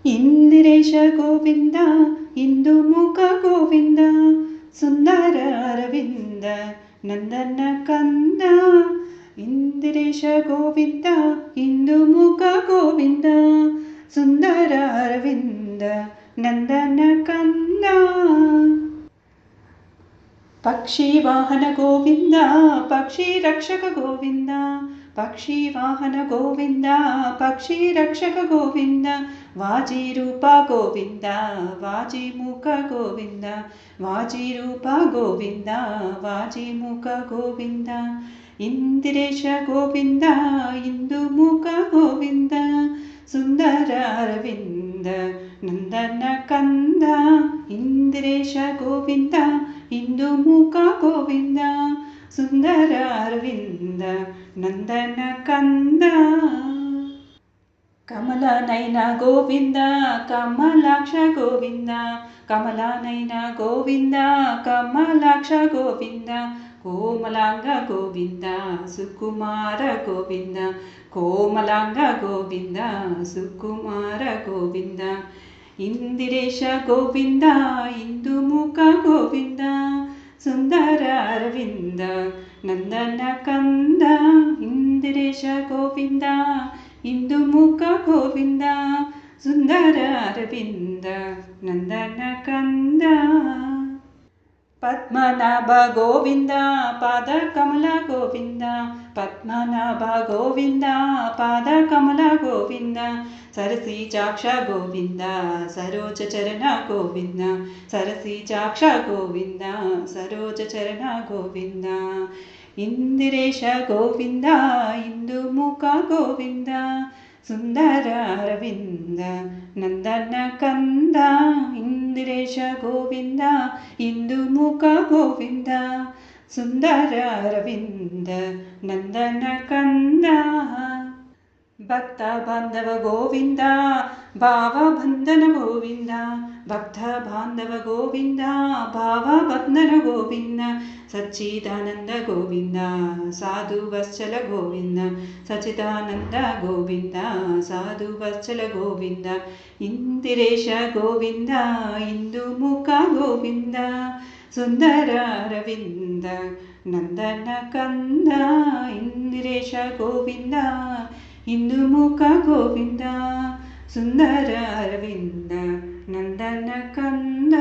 ಇಂದಿರೇಶ ಗೋವಿಂದ ಇಂದುಮುಖ ಗೋವಿಂದ ಸುಂದರ ಅರವಿಂದ ನಂದನ ಕಂದ. ಇಂದಿರೇಶ ಗೋವಿಂದ ಇಂದುಮುಖ ಗೋವಿಂದ ಸುಂದರ ಅರವಿಂದ ನಂದನ ಕಂದ. ಪಕ್ಷಿ ವಾಹನ ಗೋವಿಂದ ಪಕ್ಷಿ ರಕ್ಷಕ ಗೋವಿಂದ ಪಕ್ಷಿ ವಾಹನ ಗೋವಿಂದ ಪಕ್ಷಿ ರಕ್ಷಕ ಗೋವಿಂದ. ವಾಜಿ ರೂಪ ಗೋವಿಂದ ವಾಜಿ ಮುಖ ಗೋವಿಂದ ವಾಜಿ ರೂಪ ಗೋವಿಂದ ವಾಜಿ ಮುಖ ಗೋವಿಂದ. ಇಂದಿರೇಶ ಗೋವಿಂದ ಇಂದುಮುಖ ಗೋವಿಂದ ಸುಂದರ ಅರವಿಂದ ನಂದನ ಕಂದ. ಇಂದಿರೇಶ ಗೋವಿಂದ ಇಂದುಮುಖ ಗೋವಿಂದ ಸುಂದರ ಅರವಿಂದ ನಂದನ ಕಂದ. ಕಮಲ ನಯನ ಗೋವಿಂದ ಕಮಲಾಕ್ಷ ಗೋವಿಂದ ಕಮಲ ನಯನ ಗೋವಿಂದ ಕಮಲಾಕ್ಷ ಗೋವಿಂದ. ಕೋಮಲಾಂಗ ಗೋವಿಂದ ಸುಕುಮಾರ ಗೋವಿಂದ ಕೋಮಲಾಂಗ ಗೋವಿಂದ ಸುಕುಮಾರ ಗೋವಿಂದ. ಇಂದಿರೇಶ ಗೋವಿಂದ ಇಂದುಮುಖ ಗೋವಿಂದ ಸುಂದರ ಅರವಿಂದ ನಂದನ ಕಂದ. ಇಂದಿರೇಶ ಗೋವಿಂದ ಇಂದುಮುಖ ಗೋವಿಂದ ಸುಂದರ ಅರವಿಂದ ನಂದನ ಕಂದ. ಪದ್ಮನಾಭ ಗೋವಿಂದ ಪಾದ ಕಮಲ ಗೋವಿಂದ ಪದ್ಮನಾಭ ಗೋವಿಂದ ಪಾದ ಕಮಲ ಗೋವಿಂದ. ಸರಸಿಜಾಕ್ಷ ಗೋವಿಂದ ಸರೋಜ ಚರಣ ಗೋವಿಂದ ಸರಸಿಜಾಕ್ಷ ಗೋವಿಂದ ಸರೋಜ ಚರಣ ಗೋವಿಂದ. ಇಂದಿರೇಶ ಗೋವಿಂದ ಇಂದುಮುಖ ಗೋವಿಂದ ಸುಂದರ ಅರವಿಂದ ನಂದನ ಕಂದ. ಇಂದಿರೇಶ ಗೋವಿಂದ ಇಂದುಮುಖ ಗೋವಿಂದ ಸುಂದರ ಅರವಿಂದ ನಂದನ ಕಂದ. ಭಕ್ತ ಬಾಂಧವ ಗೋವಿಂದ ಭಾವ ಬಂಧನ ಗೋವಿಂದ ಭಕ್ತ ಬಾಂಧವ ಗೋವಿಂದ ಭಾವ ಬಂಧನ ಗೋವಿಂದ. ಸಚ್ಚಿದಾನಂದ ಗೋವಿಂದ ಸಾಧು ವತ್ಸಲ ಗೋವಿಂದ ಸಚ್ಚಿದಾನಂದ ಗೋವಿಂದ ಸಾಧು ವತ್ಸಲ ಗೋವಿಂದ. ಇಂದಿರೇಶ ಗೋವಿಂದ ಇಂದುಮುಖ ಗೋವಿಂದ ಸುಂದರ ಅರವಿಂದ ನಂದನ ಕಂದ. ಇಂದಿರೇಶ ಗೋವಿಂದ ಇಂದುಮುಖ ಗೋವಿಂದ ಸುಂದರ ಅರವಿಂದ ನಂದನ ಕಂದ.